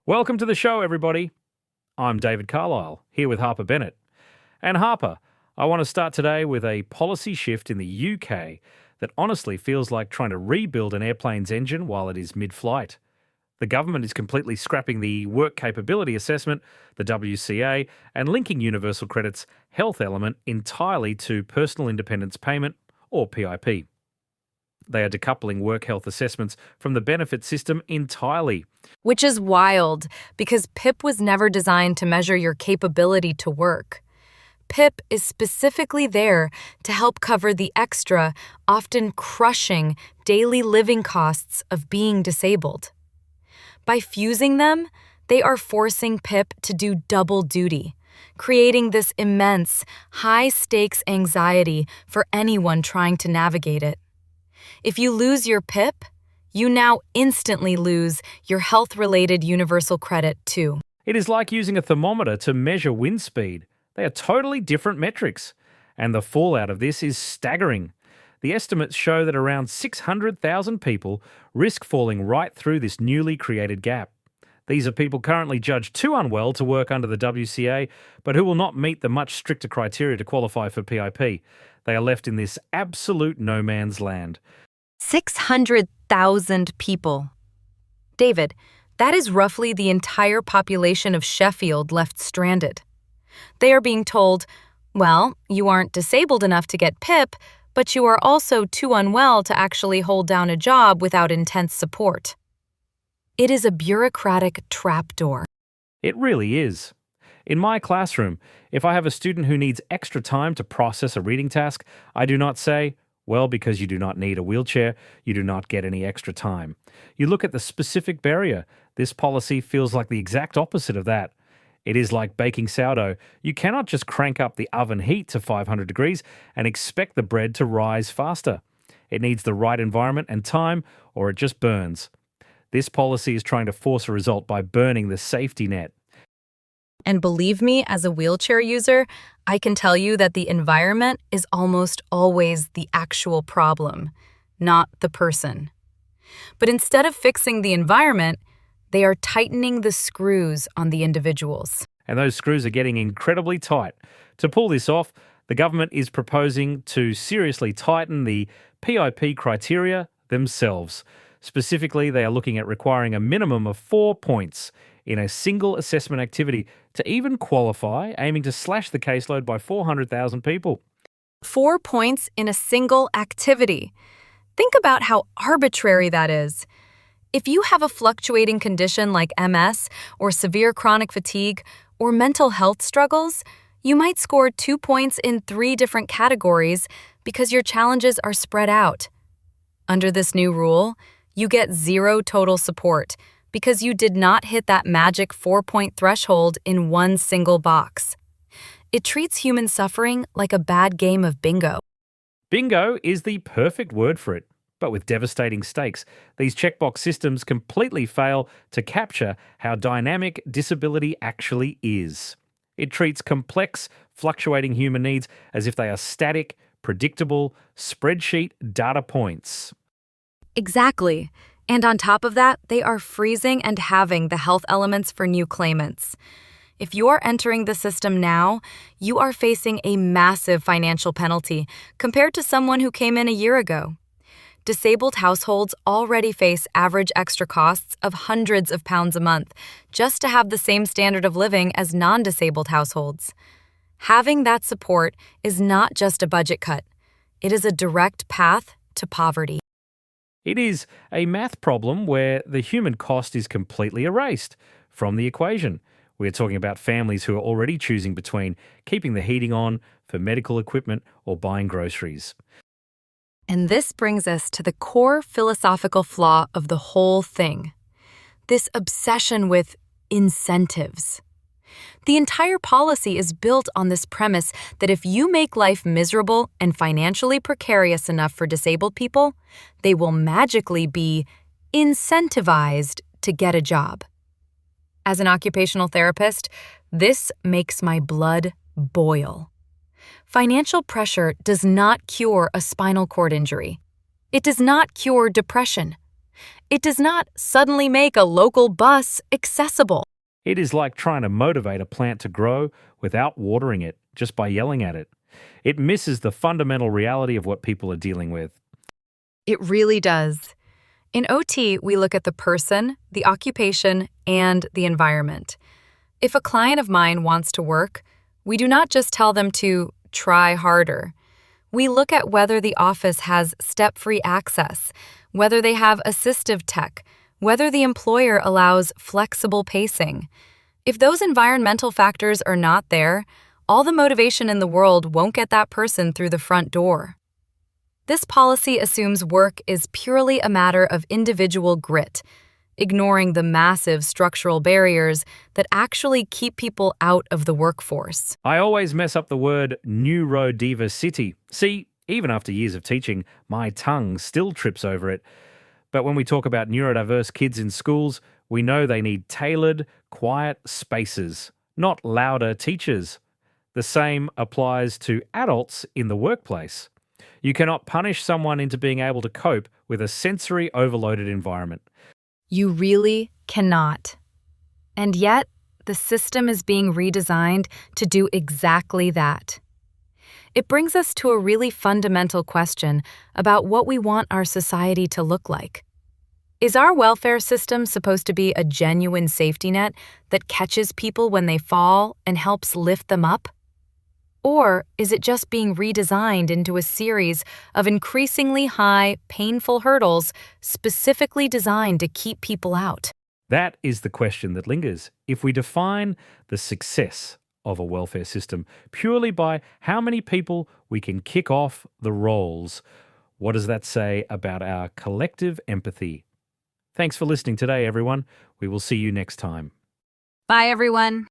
Welcome to the show, everybody. I'm David Carlisle, here with Harper Bennett. And Harper, I want to start today with a policy shift in the UK that honestly feels like trying to rebuild an airplane's engine while it is mid-flight. The government is completely scrapping the work capability assessment, the WCA, and linking universal credit's health element entirely to personal independence payment, or PIP. They are decoupling work health assessments from the benefit system entirely. Which is wild, because PIP was never designed to measure your capability to work. PIP is specifically there to help cover the extra, often crushing, daily living costs of being disabled. By fusing them, they are forcing PIP to do double duty, creating this immense, high-stakes anxiety for anyone trying to navigate it. If you lose your PIP, you now instantly lose your health-related universal credit too. It is like using a thermometer to measure wind speed. They are totally different metrics, and the fallout of this is staggering. The estimates show that around 600,000 people risk falling right through this newly created gap. These are people currently judged too unwell to work under the WCA, but who will not meet the much stricter criteria to qualify for PIP. They are left in this absolute no man's land. 600,000 people. David, that is roughly the entire population of Sheffield left stranded. They are being told, well, you aren't disabled enough to get PIP, but you are also too unwell to actually hold down a job without intense support. It is a bureaucratic trapdoor. It really is. In my classroom, if I have a student who needs extra time to process a reading task, I do not say, well, because you do not need a wheelchair, you do not get any extra time. You look at the specific barrier. This policy feels like the exact opposite of that. It is like baking sourdough. You cannot just crank up the oven heat to 500 degrees and expect the bread to rise faster. It needs the right environment and time, or it just burns. This policy is trying to force a result by burning the safety net. And believe me, as a wheelchair user, I can tell you that the environment is almost always the actual problem, not the person. But instead of fixing the environment, they are tightening the screws on the individuals. And those screws are getting incredibly tight. To pull this off, the government is proposing to seriously tighten the PIP criteria themselves. Specifically, they are looking at requiring a minimum of 4 points in a single assessment activity to even qualify, aiming to slash the caseload by 400,000 people. 4 points in a single activity. Think about how arbitrary that is. If you have a fluctuating condition like MS or severe chronic fatigue or mental health struggles, you might score 2 points in 3 different categories because your challenges are spread out. Under this new rule, you get 0 total support because you did not hit that magic 4-point threshold in one single box. It treats human suffering like a bad game of bingo. Bingo is the perfect word for it, but with devastating stakes. These checkbox systems completely fail to capture how dynamic disability actually is. It treats complex, fluctuating human needs as if they are static, predictable, spreadsheet data points. Exactly. And on top of that, they are freezing and halving the health elements for new claimants. If you are entering the system now, you are facing a massive financial penalty compared to someone who came in a year ago. Disabled households already face average extra costs of hundreds of pounds a month just to have the same standard of living as non-disabled households. Having that support is not just a budget cut. It is a direct path to poverty. It is a math problem where the human cost is completely erased from the equation. We're talking about families who are already choosing between keeping the heating on for medical equipment or buying groceries. And this brings us to the core philosophical flaw of the whole thing. This obsession with incentives. The entire policy is built on this premise that if you make life miserable and financially precarious enough for disabled people, they will magically be incentivized to get a job. As an occupational therapist, this makes my blood boil. Financial pressure does not cure a spinal cord injury. It does not cure depression. It does not suddenly make a local bus accessible. It is like trying to motivate a plant to grow without watering it, just by yelling at it. It misses the fundamental reality of what people are dealing with. It really does. In OT, we look at the person, the occupation, and the environment. If a client of mine wants to work, we do not just tell them to try harder. We look at whether the office has step-free access, whether they have assistive tech, whether the employer allows flexible pacing. If those environmental factors are not there, all the motivation in the world won't get that person through the front door. This policy assumes work is purely a matter of individual grit, ignoring the massive structural barriers that actually keep people out of the workforce. I always mess up the word neurodiversity. See, even after years of teaching, my tongue still trips over it. But when we talk about neurodiverse kids in schools, we know they need tailored, quiet spaces, not louder teachers. The same applies to adults in the workplace. You cannot punish someone into being able to cope with a sensory overloaded environment. You really cannot. And yet, the system is being redesigned to do exactly that. It brings us to a really fundamental question about what we want our society to look like. Is our welfare system supposed to be a genuine safety net that catches people when they fall and helps lift them up? Or is it just being redesigned into a series of increasingly high, painful hurdles specifically designed to keep people out? That is the question that lingers. If we define the success of a welfare system purely by how many people we can kick off the rolls, what does that say about our collective empathy? Thanks for listening today, everyone. We will see you next time. Bye, everyone.